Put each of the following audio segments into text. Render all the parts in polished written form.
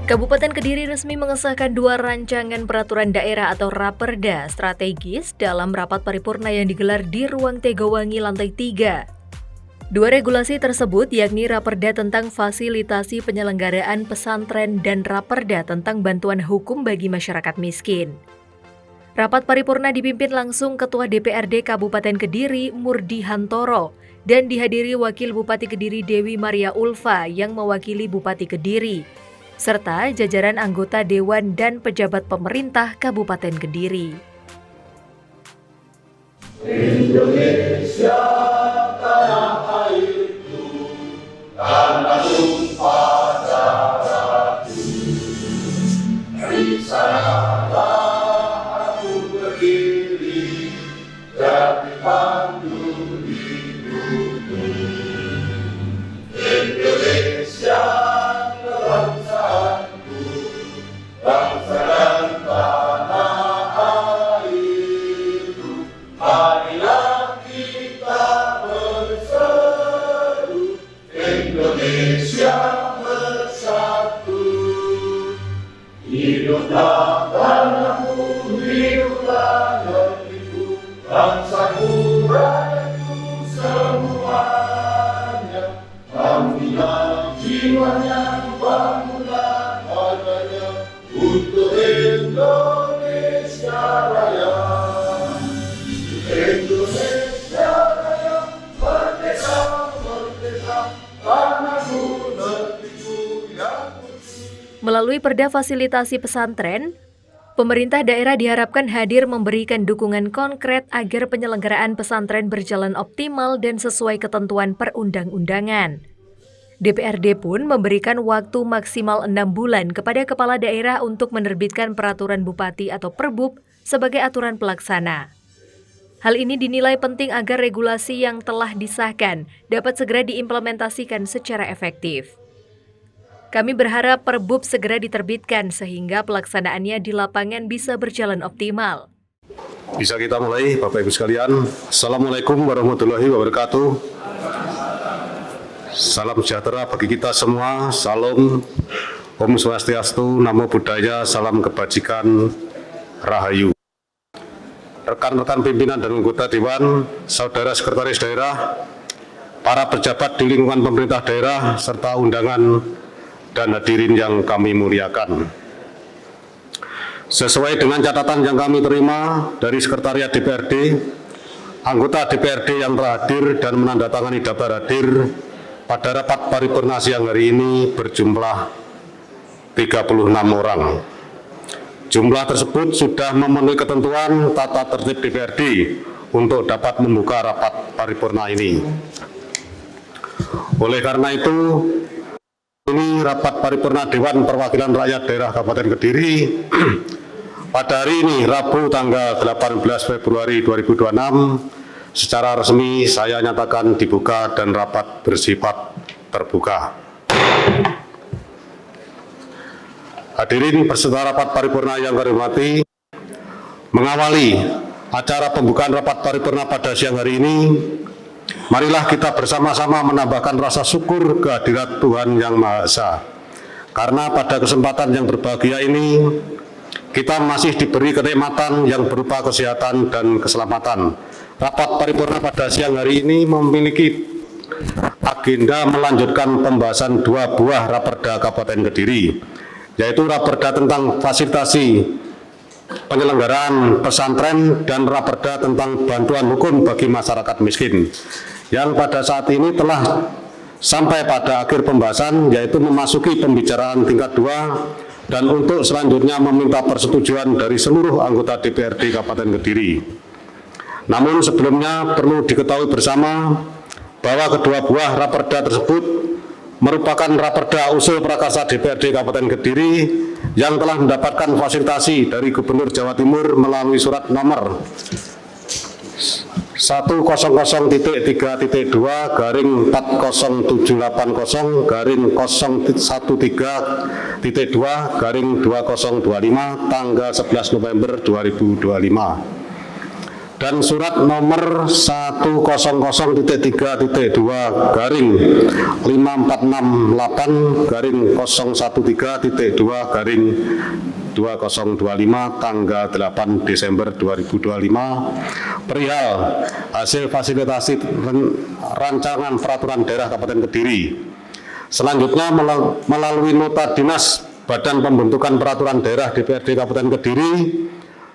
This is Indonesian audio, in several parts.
Kabupaten Kediri resmi mengesahkan 2 rancangan peraturan daerah atau Raperda strategis dalam rapat paripurna yang digelar di Ruang Tegawangi lantai 3. 2 regulasi tersebut yakni Raperda tentang fasilitasi penyelenggaraan pesantren dan Raperda tentang bantuan hukum bagi masyarakat miskin. Rapat paripurna dipimpin langsung Ketua DPRD Kabupaten Kediri Murdi Hantoro dan dihadiri Wakil Bupati Kediri Dewi Maria Ulfa yang mewakili Bupati Kediri, serta jajaran anggota Dewan dan pejabat pemerintah Kabupaten Kediri. Indonesia tanah airku, tanah tumpah darahku. Di sanalah aku berdiri, jadi pandu hidupku. Indonesia bangsaku, bangsa dan tanah airku. Marilah kita berseru, Indonesia bersatu. Hiduplah tanahku, hiduplah negeriku, bangsaku, rakyatku semuanya. Bangunlah jiwanya, bangunlah harganya untuk Indonesia Raya. Indonesia Raya, merdeka, merdeka, tanahku, negeriku yang putih. Melalui Perda Fasilitasi Pesantren, pemerintah daerah diharapkan hadir memberikan dukungan konkret agar penyelenggaraan pesantren berjalan optimal dan sesuai ketentuan perundang-undangan. DPRD pun memberikan waktu maksimal 6 bulan kepada kepala daerah untuk menerbitkan peraturan bupati atau perbub sebagai aturan pelaksana. Hal ini dinilai penting agar regulasi yang telah disahkan dapat segera diimplementasikan secara efektif. Kami berharap perbub segera diterbitkan sehingga pelaksanaannya di lapangan bisa berjalan optimal. Bisa kita mulai, Bapak Ibu sekalian. Assalamualaikum warahmatullahi wabarakatuh. Salam sejahtera bagi kita semua. Salam, Om Swastiastu, Namo Buddhaya, salam kebajikan, Rahayu. Rekan-rekan pimpinan dan anggota Dewan, saudara sekretaris daerah, para pejabat di lingkungan pemerintah daerah, serta undangan dan hadirin yang kami muliakan. Sesuai dengan catatan yang kami terima dari Sekretariat DPRD, anggota DPRD yang telah hadir dan menandatangani daftar hadir pada rapat paripurna siang hari ini berjumlah 36 orang. Jumlah tersebut sudah memenuhi ketentuan tata tertib DPRD untuk dapat membuka rapat paripurna ini. Oleh karena itu, ini rapat paripurna Dewan Perwakilan Rakyat Daerah Kabupaten Kediri pada hari ini, Rabu tanggal 18 Februari 2026, secara resmi saya nyatakan dibuka dan rapat bersifat terbuka. Hadirin peserta rapat paripurna yang kami hormati, mengawali acara pembukaan rapat paripurna pada siang hari ini, marilah kita bersama-sama menambahkan rasa syukur kehadirat Tuhan Yang Maha Esa. Karena pada kesempatan yang berbahagia ini, kita masih diberi kenikmatan yang berupa kesehatan dan keselamatan. Rapat paripurna pada siang hari ini memiliki agenda melanjutkan pembahasan 2 buah Raperda Kabupaten Kediri, yaitu Raperda tentang fasilitasi penyelenggaraan pesantren dan Raperda tentang bantuan hukum bagi masyarakat miskin, yang pada saat ini telah sampai pada akhir pembahasan, yaitu memasuki pembicaraan tingkat 2 dan untuk selanjutnya meminta persetujuan dari seluruh anggota DPRD Kabupaten Kediri. Namun sebelumnya perlu diketahui bersama bahwa kedua buah Raperda tersebut merupakan Raperda usul prakarsa DPRD Kabupaten Kediri yang telah mendapatkan fasilitasi dari Gubernur Jawa Timur melalui surat nomor 100.780/013-2025 tanggal 11 November 2025. dan surat nomor 10054-54-54-013-2/2025 tanggal 8 Desember 2025 perihal hasil fasilitasi rancangan peraturan daerah Kabupaten Kediri. Selanjutnya melalui nota dinas Badan Pembentukan Peraturan Daerah DPRD Kabupaten Kediri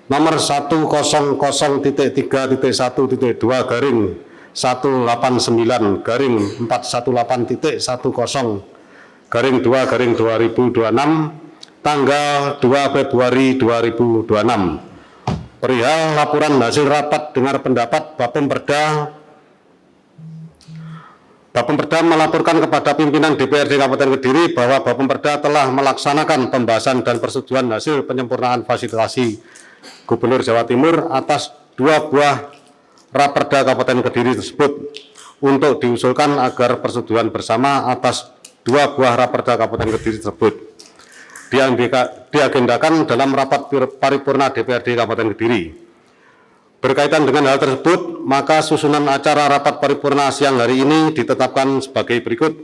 nomor 100-118-118.110/2/2026 tanggal 2 Februari 2026 perihal laporan hasil rapat dengar pendapat Bapemperda melaporkan kepada pimpinan DPRD Kabupaten Kediri bahwa Bapemperda telah melaksanakan pembahasan dan persetujuan hasil penyempurnaan fasilitasi Gubernur Jawa Timur atas 2 buah Raperda Kabupaten Kediri tersebut untuk diusulkan agar persetujuan bersama atas 2 buah Raperda Kabupaten Kediri tersebut diagendakan dalam rapat paripurna DPRD Kabupaten Kediri. Berkaitan dengan hal tersebut, maka susunan acara rapat paripurna siang hari ini ditetapkan sebagai berikut.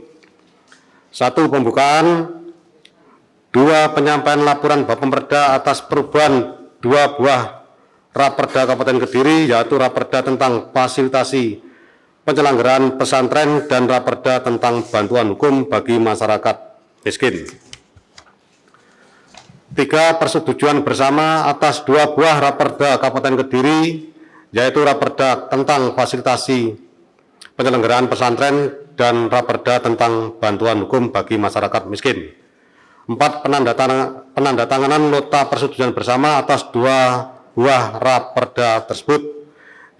1. Pembukaan. 2. Penyampaian laporan Bapemperda atas perubahan 2 buah Raperda Kabupaten Kediri, yaitu Raperda tentang fasilitasi penyelenggaraan pesantren dan Raperda tentang bantuan hukum bagi masyarakat miskin. 3. Persetujuan bersama atas 2 buah Raperda Kabupaten Kediri, yaitu Raperda tentang fasilitasi penyelenggaraan pesantren dan Raperda tentang bantuan hukum bagi masyarakat miskin. 4. Penandatanganan nota persetujuan bersama atas 2 buah Raperda tersebut.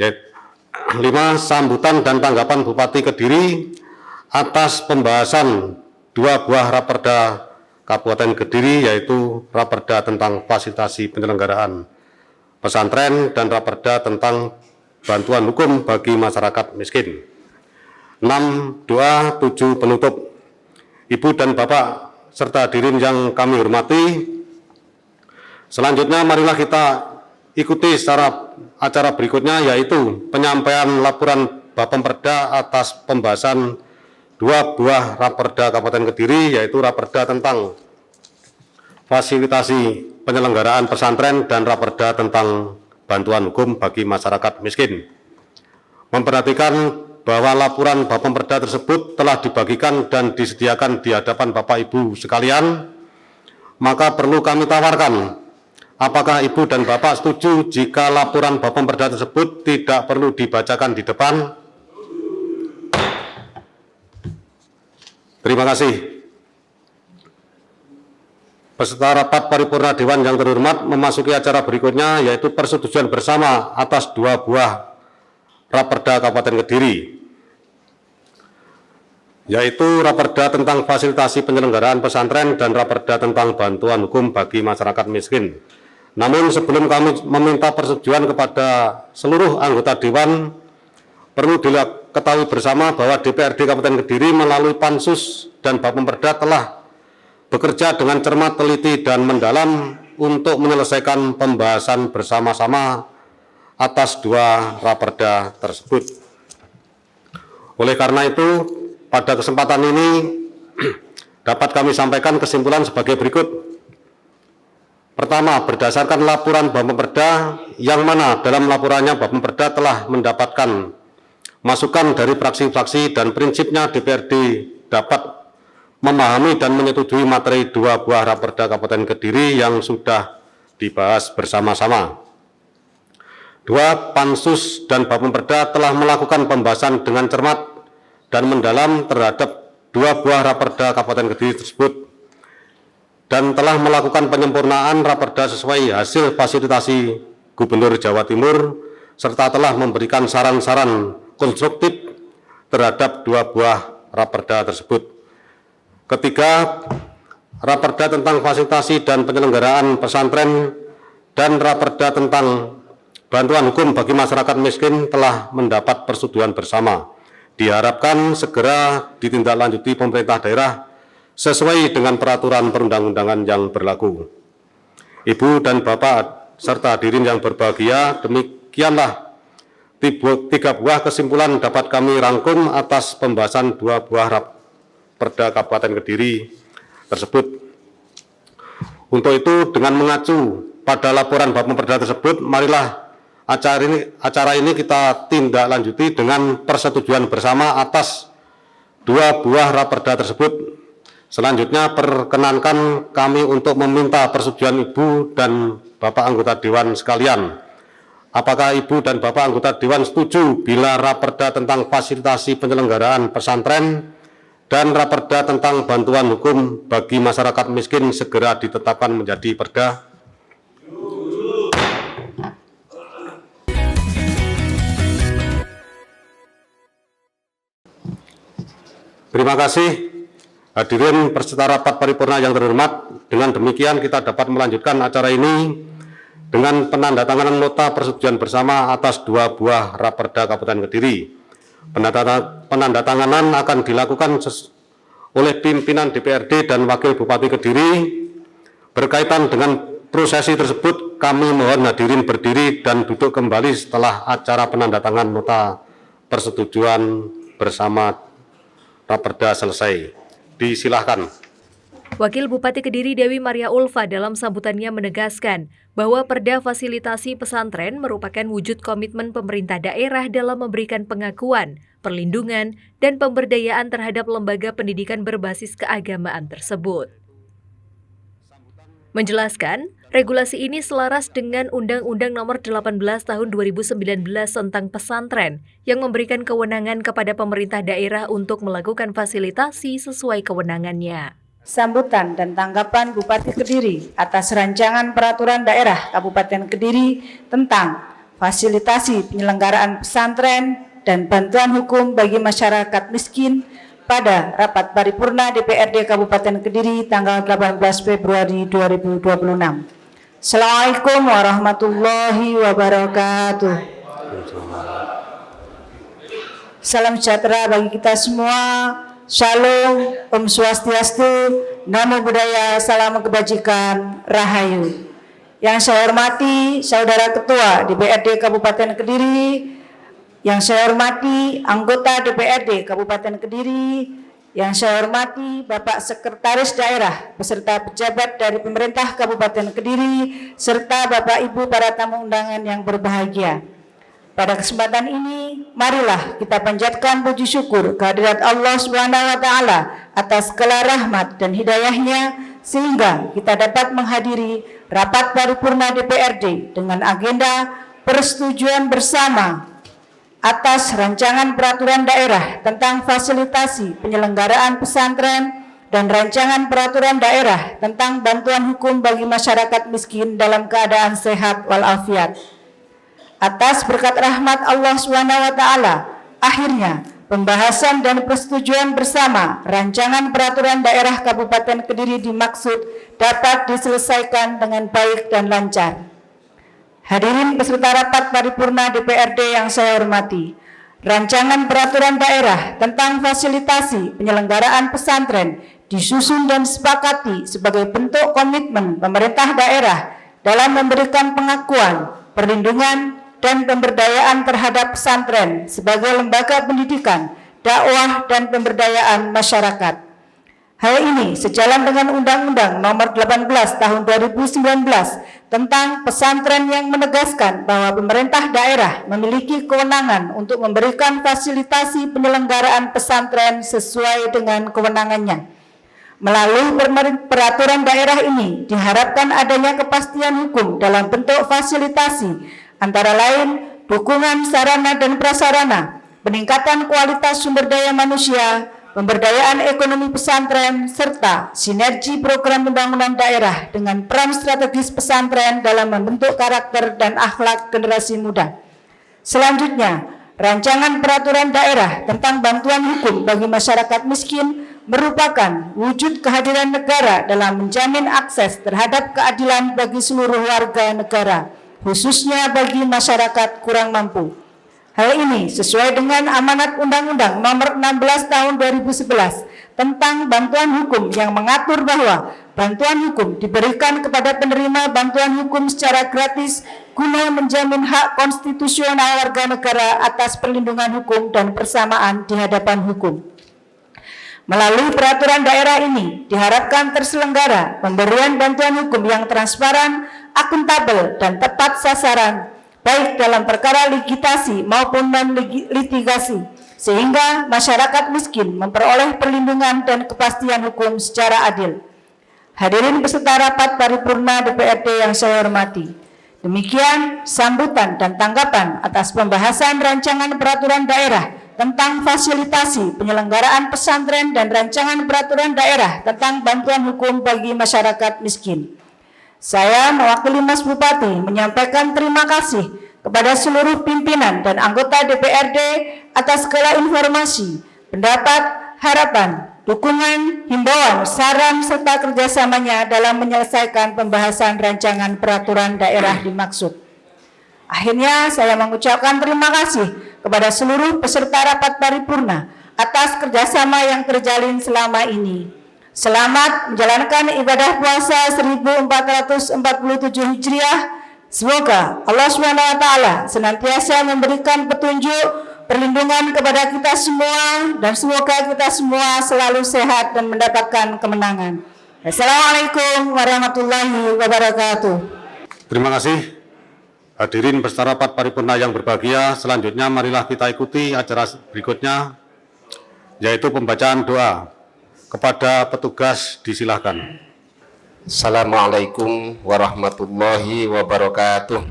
5. Sambutan dan tanggapan Bupati Kediri atas pembahasan 2 buah Raperda Kabupaten Kediri, yaitu Raperda tentang fasilitasi penyelenggaraan pesantren dan Raperda tentang bantuan hukum bagi masyarakat miskin. 6. Doa 7 penutup. Ibu dan Bapak serta hadirin yang kami hormati, selanjutnya marilah kita ikuti secara acara berikutnya, yaitu penyampaian laporan Bapemperda atas pembahasan 2 buah Raperda Kabupaten Kediri, yaitu Raperda tentang fasilitasi penyelenggaraan pesantren dan Raperda tentang bantuan hukum bagi masyarakat miskin. Memperhatikan bahwa laporan Bapemperda tersebut telah dibagikan dan disediakan di hadapan Bapak Ibu sekalian, maka perlu kami tawarkan, apakah Ibu dan Bapak setuju jika laporan Bapemperda tersebut tidak perlu dibacakan di depan? Terima kasih. Peserta rapat paripurna Dewan yang terhormat memasuki acara berikutnya, yaitu persetujuan bersama atas 2 buah Raperda Kabupaten Kediri, yaitu Raperda tentang fasilitasi penyelenggaraan pesantren dan Raperda tentang bantuan hukum bagi masyarakat miskin. Namun sebelum kami meminta persetujuan kepada seluruh anggota Dewan, perlu diketahui bersama bahwa DPRD Kabupaten Kediri melalui Pansus dan Bapemperda telah bekerja dengan cermat, teliti, dan mendalam untuk menyelesaikan pembahasan bersama-sama atas 2 Raperda tersebut. Oleh karena itu, pada kesempatan ini dapat kami sampaikan kesimpulan sebagai berikut. Pertama, berdasarkan laporan Bapemperda, yang mana dalam laporannya Bapemperda telah mendapatkan masukan dari fraksi-fraksi dan prinsipnya DPRD dapat memahami dan menyetujui materi 2 buah Raperda Kabupaten Kediri yang sudah dibahas bersama-sama. 2. Pansus dan Bapemperda telah melakukan pembahasan dengan cermat dan mendalam terhadap 2 buah Raperda Kabupaten Kediri tersebut dan telah melakukan penyempurnaan Raperda sesuai hasil fasilitasi Gubernur Jawa Timur serta telah memberikan saran-saran konstruktif terhadap 2 buah Raperda tersebut. Ketiga, Raperda tentang fasilitasi dan penyelenggaraan pesantren dan Raperda tentang bantuan hukum bagi masyarakat miskin telah mendapat persetujuan bersama. Diharapkan segera ditindaklanjuti pemerintah daerah sesuai dengan peraturan perundang-undangan yang berlaku. Ibu dan Bapak serta hadirin yang berbahagia, demikianlah 3 buah kesimpulan dapat kami rangkum atas pembahasan 2 buah Raperda Kabupaten Kediri tersebut. Untuk itu, dengan mengacu pada laporan Bapemperda tersebut, marilah acara ini kita tindak lanjuti dengan persetujuan bersama atas 2 buah Raperda tersebut. Selanjutnya, perkenankan kami untuk meminta persetujuan Ibu dan Bapak anggota Dewan sekalian. Apakah Ibu dan Bapak anggota Dewan setuju bila Raperda tentang fasilitasi penyelenggaraan pesantren dan Raperda tentang bantuan hukum bagi masyarakat miskin segera ditetapkan menjadi perda? Terima kasih hadirin peserta rapat paripurna yang terhormat. Dengan demikian kita dapat melanjutkan acara ini dengan penandatanganan nota persetujuan bersama atas 2 buah Raperda Kabupaten Kediri. Penandatanganan akan dilakukan oleh pimpinan DPRD dan Wakil Bupati Kediri. Berkaitan dengan prosesi tersebut, kami mohon hadirin berdiri dan duduk kembali setelah acara penandatanganan nota persetujuan bersama Raperda selesai. Disilahkan. Wakil Bupati Kediri Dewi Maria Ulfa dalam sambutannya menegaskan bahwa Perda Fasilitasi Pesantren merupakan wujud komitmen pemerintah daerah dalam memberikan pengakuan, perlindungan, dan pemberdayaan terhadap lembaga pendidikan berbasis keagamaan tersebut. Menjelaskan, regulasi ini selaras dengan Undang-Undang Nomor 18 Tahun 2019 tentang pesantren yang memberikan kewenangan kepada pemerintah daerah untuk melakukan fasilitasi sesuai kewenangannya. Sambutan dan tanggapan Bupati Kediri atas rancangan peraturan daerah Kabupaten Kediri tentang fasilitasi penyelenggaraan pesantren dan bantuan hukum bagi masyarakat miskin pada rapat paripurna DPRD Kabupaten Kediri tanggal 18 Februari 2026. Assalamualaikum warahmatullahi wabarakatuh. Salam sejahtera bagi kita semua. Shalom, Om Swastiastu, Namo Buddhaya, Salam Kebajikan, Rahayu. Yang saya hormati Saudara Ketua DPRD Kabupaten Kediri, yang saya hormati anggota DPRD Kabupaten Kediri, yang saya hormati Bapak Sekretaris Daerah beserta pejabat dari pemerintah Kabupaten Kediri, serta Bapak Ibu para tamu undangan yang berbahagia. Pada kesempatan ini, marilah kita panjatkan puji syukur kehadirat Allah SWT atas segala rahmat dan hidayahnya, sehingga kita dapat menghadiri rapat paripurna DPRD dengan agenda persetujuan bersama atas rancangan peraturan daerah tentang fasilitasi penyelenggaraan pesantren dan rancangan peraturan daerah tentang bantuan hukum bagi masyarakat miskin dalam keadaan sehat walafiat. Atas berkat rahmat Allah SWT, akhirnya pembahasan dan persetujuan bersama rancangan peraturan daerah Kabupaten Kediri dimaksud dapat diselesaikan dengan baik dan lancar. Hadirin peserta rapat paripurna DPRD yang saya hormati, rancangan peraturan daerah tentang fasilitasi penyelenggaraan pesantren disusun dan disepakati sebagai bentuk komitmen pemerintah daerah dalam memberikan pengakuan, perlindungan, dan pemberdayaan terhadap pesantren sebagai lembaga pendidikan, dakwah, dan pemberdayaan masyarakat. Hal ini sejalan dengan Undang-Undang Nomor 18 Tahun 2019 tentang pesantren yang menegaskan bahwa pemerintah daerah memiliki kewenangan untuk memberikan fasilitasi penyelenggaraan pesantren sesuai dengan kewenangannya. Melalui peraturan daerah ini diharapkan adanya kepastian hukum dalam bentuk fasilitasi, antara lain dukungan sarana dan prasarana, peningkatan kualitas sumber daya manusia, pemberdayaan ekonomi pesantren, serta sinergi program pembangunan daerah dengan peran strategis pesantren dalam membentuk karakter dan akhlak generasi muda. Selanjutnya, rancangan peraturan daerah tentang bantuan hukum bagi masyarakat miskin merupakan wujud kehadiran negara dalam menjamin akses terhadap keadilan bagi seluruh warga negara, khususnya bagi masyarakat kurang mampu. Hal ini sesuai dengan amanat Undang-Undang Nomor 16 Tahun 2011 tentang bantuan hukum yang mengatur bahwa bantuan hukum diberikan kepada penerima bantuan hukum secara gratis guna menjamin hak konstitusional warga negara atas perlindungan hukum dan persamaan di hadapan hukum. Melalui peraturan daerah ini diharapkan terselenggara pemberian bantuan hukum yang transparan, akuntabel, dan tepat sasaran, baik dalam perkara litigasi maupun non-litigasi, sehingga masyarakat miskin memperoleh perlindungan dan kepastian hukum secara adil. Hadirin peserta rapat paripurna DPRD yang saya hormati, demikian sambutan dan tanggapan atas pembahasan rancangan peraturan daerah tentang fasilitasi penyelenggaraan pesantren dan rancangan peraturan daerah tentang bantuan hukum bagi masyarakat miskin. Saya mewakili Mas Bupati menyampaikan terima kasih kepada seluruh pimpinan dan anggota DPRD atas segala informasi, pendapat, harapan, dukungan, himbauan, saran, serta kerjasamanya dalam menyelesaikan pembahasan rancangan peraturan daerah dimaksud. Akhirnya saya mengucapkan terima kasih kepada seluruh peserta rapat paripurna atas kerjasama yang terjalin selama ini. Selamat menjalankan ibadah puasa 1447 Hijriah. Semoga Allah SWT senantiasa memberikan petunjuk, perlindungan kepada kita semua, dan semoga kita semua selalu sehat dan mendapatkan kemenangan. Assalamualaikum warahmatullahi wabarakatuh. Terima kasih. Hadirin peserta rapat paripurna yang berbahagia, selanjutnya marilah kita ikuti acara berikutnya, yaitu pembacaan doa. Kepada petugas disilahkan. Assalamualaikum warahmatullahi wabarakatuh.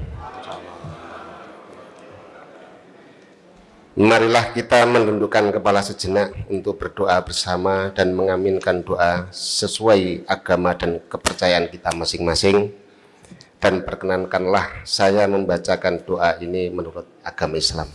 Marilah kita menundukkan kepala sejenak untuk berdoa bersama dan mengaminkan doa sesuai agama dan kepercayaan kita masing-masing. Dan perkenankanlah saya membacakan doa ini menurut agama Islam.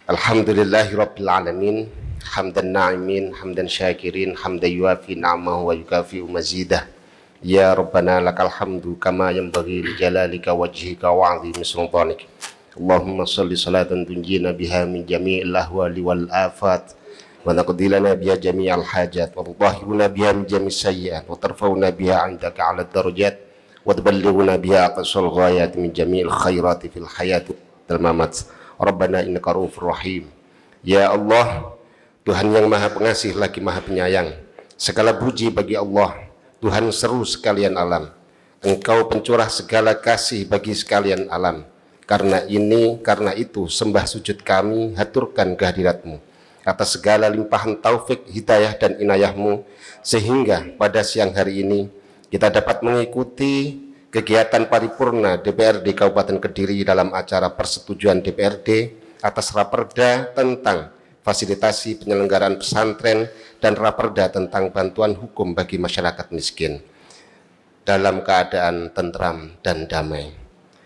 Alhamdulillahirabbil alamin, hamdan na'imin, hamdan syakirin, hamdan yuafi na'amahu wa yukafi'u mazidah. Ya Rabbana lakal hamdu kama yanbaghi li jalalika wajhika wa 'azimi sultanik. Allahumma shalli salatan tunjina biha min jami'il ahwali wal afat wa taqdi lana biha jami'al hajat wa tudahhiruna biha min jami'is sayyi'at wa tarfa'una biha 'indaka 'ala darajat wa tuballighuna biha aqsal ghayat min jami'il khairati fil hayati wal mamat. Rabbana innaka ra'ufur rahim. Ya Allah, Tuhan yang Maha Pengasih lagi Maha Penyayang. Segala puji bagi Allah, Tuhan seru sekalian alam. Engkau pencurah segala kasih bagi sekalian alam. Karena itu sembah sujud kami haturkan kehadirat-Mu atas segala limpahan taufik, hidayah dan inayah-Mu, sehingga pada siang hari ini kita dapat mengikuti kegiatan paripurna DPRD Kabupaten Kediri dalam acara persetujuan DPRD atas raperda tentang fasilitasi penyelenggaraan pesantren dan raperda tentang bantuan hukum bagi masyarakat miskin dalam keadaan tentram dan damai.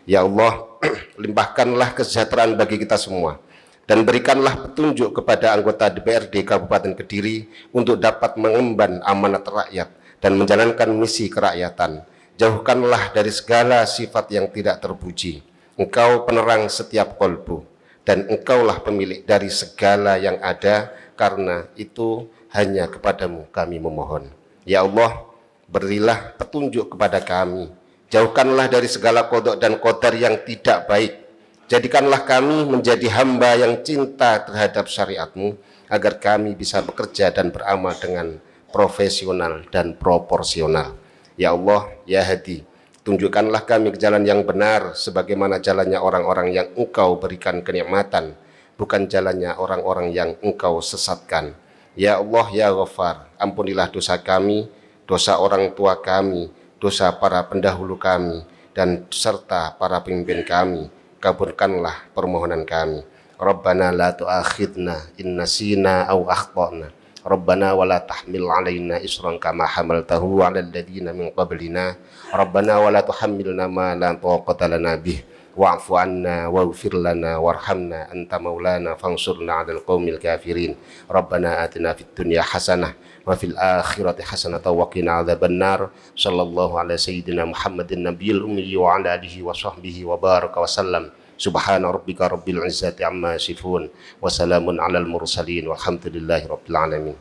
Ya Allah, limpahkanlah kesejahteraan bagi kita semua dan berikanlah petunjuk kepada anggota DPRD Kabupaten Kediri untuk dapat mengemban amanat rakyat dan menjalankan misi kerakyatan. Jauhkanlah dari segala sifat yang tidak terpuji. Engkau penerang setiap kolbu, dan Engkaulah pemilik dari segala yang ada, karena itu hanya kepadamu kami memohon. Ya Allah, berilah petunjuk kepada kami. Jauhkanlah dari segala kodok dan qadar yang tidak baik. Jadikanlah kami menjadi hamba yang cinta terhadap syariat-Mu, agar kami bisa bekerja dan beramal dengan profesional dan proporsional. Ya Allah, ya Hadi, tunjukkanlah kami ke jalan yang benar, sebagaimana jalannya orang-orang yang Engkau berikan kenikmatan, bukan jalannya orang-orang yang Engkau sesatkan. Ya Allah, ya Ghaffar, ampunilah dosa kami, dosa orang tua kami, dosa para pendahulu kami, dan serta para pemimpin kami. Kabulkanlah permohonan kami. Rabbana la tu'akhidna in nasina aw akhtana. Rabbana wa la tahmil alaina isran kama hamaltahu ala alladhina min qablina. Rabbana wa la tuhammilna ma la taqata lana bih. Wa'fu anna waghfir lana warhamna anta maulana fansurna 'alal qaumil kafirin. Rabbana atina fid dunya hasanah wa fil akhirati hasanah wa qina 'adzabannar. Sallallahu ala sayyidina Muhammadin nabiyil ummi wa ala alihi wa sahbihi wa baraka wa sallam. Subhana rabbika rabbil izzati amma yasifun wa salamun 'alal mursalin walhamdulillahi rabbil alamin.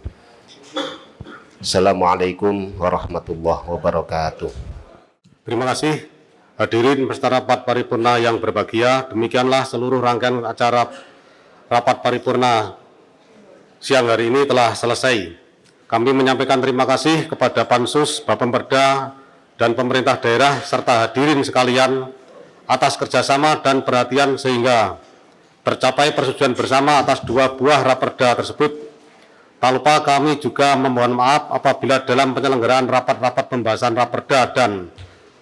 Assalamualaikum warahmatullahi wabarakatuh. Terima kasih hadirin peserta rapat paripurna yang berbahagia. Demikianlah seluruh rangkaian acara rapat paripurna siang hari ini telah selesai. Kami menyampaikan terima kasih kepada Pansus, Bapemperda, dan pemerintah daerah serta hadirin sekalian atas kerjasama dan perhatian sehingga tercapai persetujuan bersama atas 2 buah raperda tersebut. Tak lupa kami juga memohon maaf apabila dalam penyelenggaraan rapat-rapat pembahasan raperda dan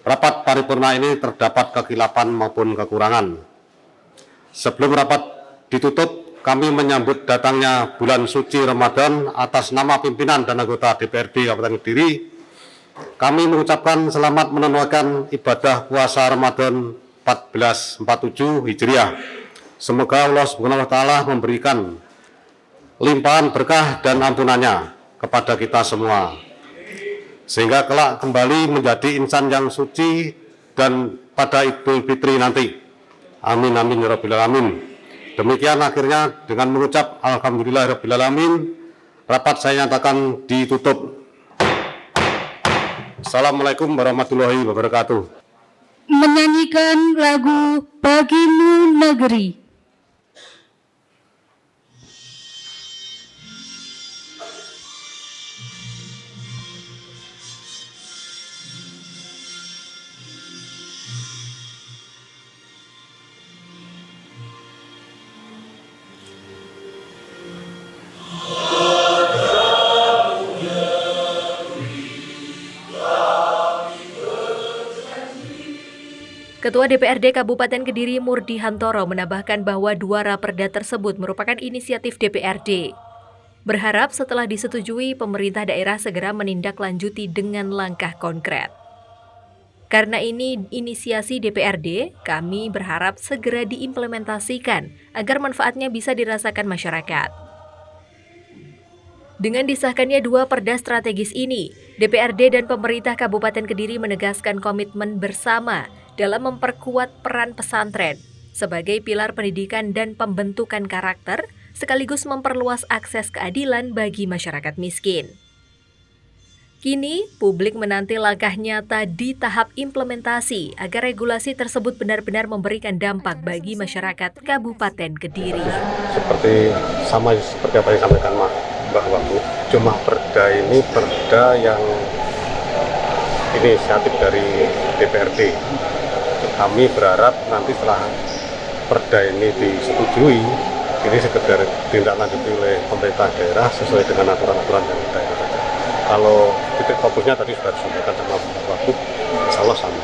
rapat paripurna ini terdapat kekhilafan maupun kekurangan. Sebelum rapat ditutup, kami menyambut datangnya bulan suci Ramadan atas nama pimpinan dan anggota DPRD Kabupaten Kediri. Kami mengucapkan selamat menunaikan ibadah puasa Ramadan 1447 Hijriah. Semoga Allah Subhanahu wa Ta'ala memberikan limpahan berkah dan ampunannya kepada kita semua, sehingga kelak kembali menjadi insan yang suci dan pada Idul Fitri nanti. Amin amin ya rabbil alamin. Demikian akhirnya dengan mengucap alhamdulillah rabbil alamin, rapat saya nyatakan ditutup. Assalamualaikum warahmatullahi wabarakatuh. Menyanyikan lagu Bagimu Negeri. Ketua DPRD Kabupaten Kediri Murdi Hantoro menambahkan bahwa 2 raperda tersebut merupakan inisiatif DPRD. Berharap setelah disetujui, pemerintah daerah segera menindaklanjuti dengan langkah konkret. Karena ini inisiasi DPRD, kami berharap segera diimplementasikan agar manfaatnya bisa dirasakan masyarakat. Dengan disahkannya 2 perda strategis ini, DPRD dan pemerintah Kabupaten Kediri menegaskan komitmen bersama dalam memperkuat peran pesantren sebagai pilar pendidikan dan pembentukan karakter, sekaligus memperluas akses keadilan bagi masyarakat miskin. Kini, publik menanti langkah nyata di tahap implementasi agar regulasi tersebut benar-benar memberikan dampak bagi masyarakat Kabupaten Kediri. Seperti apa yang disampaikan Mbak Wahyu, cuma perda ini perda yang inisiatif dari DPRD. Kami berharap nanti setelah perda ini disetujui, ini sekedar ditindaklanjuti oleh pemerintah daerah sesuai dengan aturan-aturan yang daerah saja. Kalau titik fokusnya tadi sudah disampaikan sama Pak Wagub, insya Allah sama.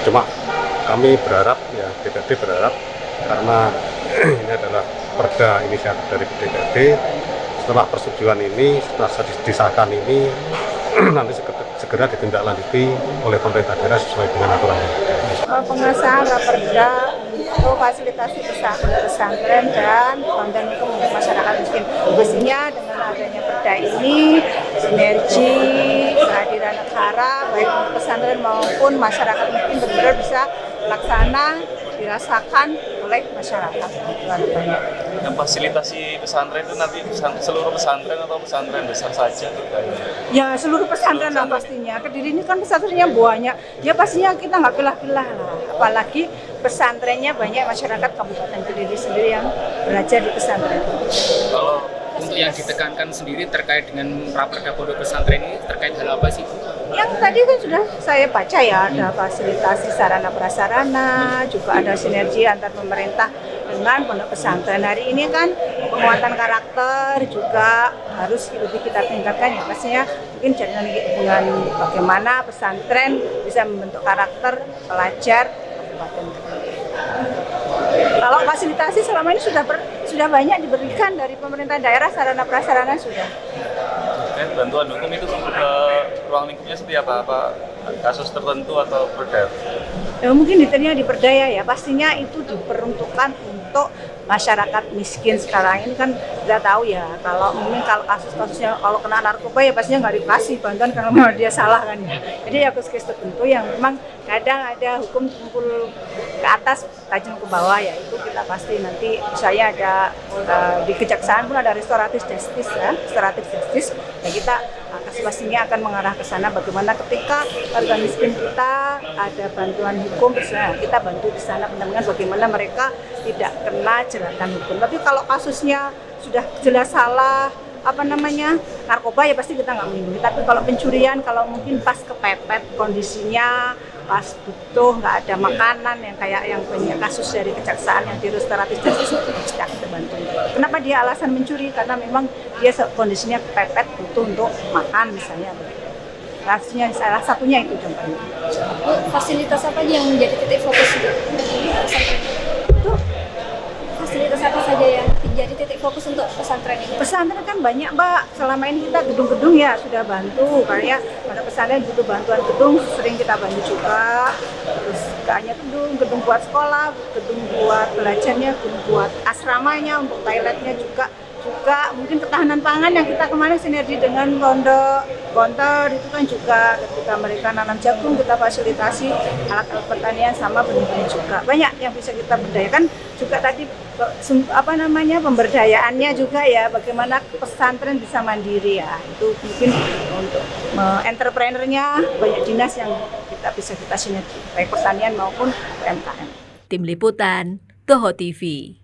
Cuma kami berharap, ya DPRD berharap, karena ini adalah perda inisiatif dari DPRD, setelah persetujuan ini, setelah disahkan ini, nanti segera ditindaklanjuti oleh pemerintah daerah sesuai dengan aturan. Pengesahan raperda untuk fasilitasi pesantren dan konten hukum untuk masyarakat miskin. Mestinya dengan adanya perda ini, sinergi kehadiran negara baik untuk pesantren maupun masyarakat miskin benar-benar bisa laksana dirasakan oleh masyarakat. Yang fasilitasi pesantren itu nanti seluruh pesantren atau pesantren besar saja? Ya seluruh pesantren lah pastinya. Kediri ini kan pesantrennya banyak. Ya pastinya kita nggak pilah-pilah lah. Apalagi pesantrennya banyak masyarakat Kabupaten Kediri sendiri yang belajar di pesantren. Kalau untuk yang ditekankan sendiri terkait dengan raperda pondok pesantren ini terkait hal apa sih? Yang tadi kan sudah saya baca ya, ada fasilitasi sarana prasarana, juga ada sinergi antar pemerintah dengan pondok pesantren. Hari ini kan penguatan karakter juga harus lebih kita tingkatkan ya, pastinya mungkin dengan bagaimana pesantren bisa membentuk karakter pelajar Kabupaten Kediri. Kalau fasilitasi selama ini sudah banyak diberikan dari pemerintah daerah, sarana prasarana sudah. Bantuan hukum itu ruang lingkupnya seperti apa? Kasus tertentu atau perda? Mungkin detailnya diperdaya ya, pastinya itu diperuntukkan untuk masyarakat miskin sekarang ini kan kita tahu ya, kalau mungkin kalau kasus-kasusnya kalau kena narkoba ya pastinya nggak dikasih bantuan karena memang dia salah kan ya. Jadi ya kes-kes tertentu yang memang kadang ada hukum tumpul ke atas tajam ke bawah ya, itu kita pasti nanti misalnya ada di kejaksaan pun ada restoratif justice ya, restoratif justice ya, kita pastinya akan mengarah ke sana bagaimana ketika warga miskin kita ada bantuan hukum, misalnya kita bantu di sana benar-benar bagaimana mereka tidak kena jeratan hukum. Tapi kalau kasusnya sudah jelas salah narkoba ya pasti kita nggak melindungi. Tapi kalau pencurian, kalau mungkin pas kepepet kondisinya, pas butuh nggak ada makanan yang kayak yang banyak kasus dari kejaksaan yang di restoratif justice itu kita bantu. Kenapa dia alasan mencuri? Karena memang dia kondisinya kepepet butuh untuk makan misalnya. Kasusnya salah satunya itu contohnya. Fasilitas apa aja yang menjadi titik fokus itu? Fasilitas apa saja yang menjadi titik fokus untuk pesantren ini? Pesantren kan banyak Mbak, selama ini kita gedung-gedung ya sudah bantu, kayak pada pesantren butuh bantuan gedung sering kita bantu juga. Terus gak hanya gedung buat sekolah, gedung buat belajarnya, gedung buat asramanya, untuk toiletnya juga mungkin ketahanan pangan yang kita kemarin sinergi dengan pondok Gontor itu kan juga ketika mereka nanam jagung kita fasilitasi alat-alat pertanian sama benih-benih juga banyak yang bisa kita berdayakan juga tadi pemberdayaannya juga ya, bagaimana pesantren bisa mandiri ya, itu mungkin untuk entrepreneurnya banyak dinas yang kita sinergi baik pertanian maupun UMKM. Tim Liputan, Toho TV.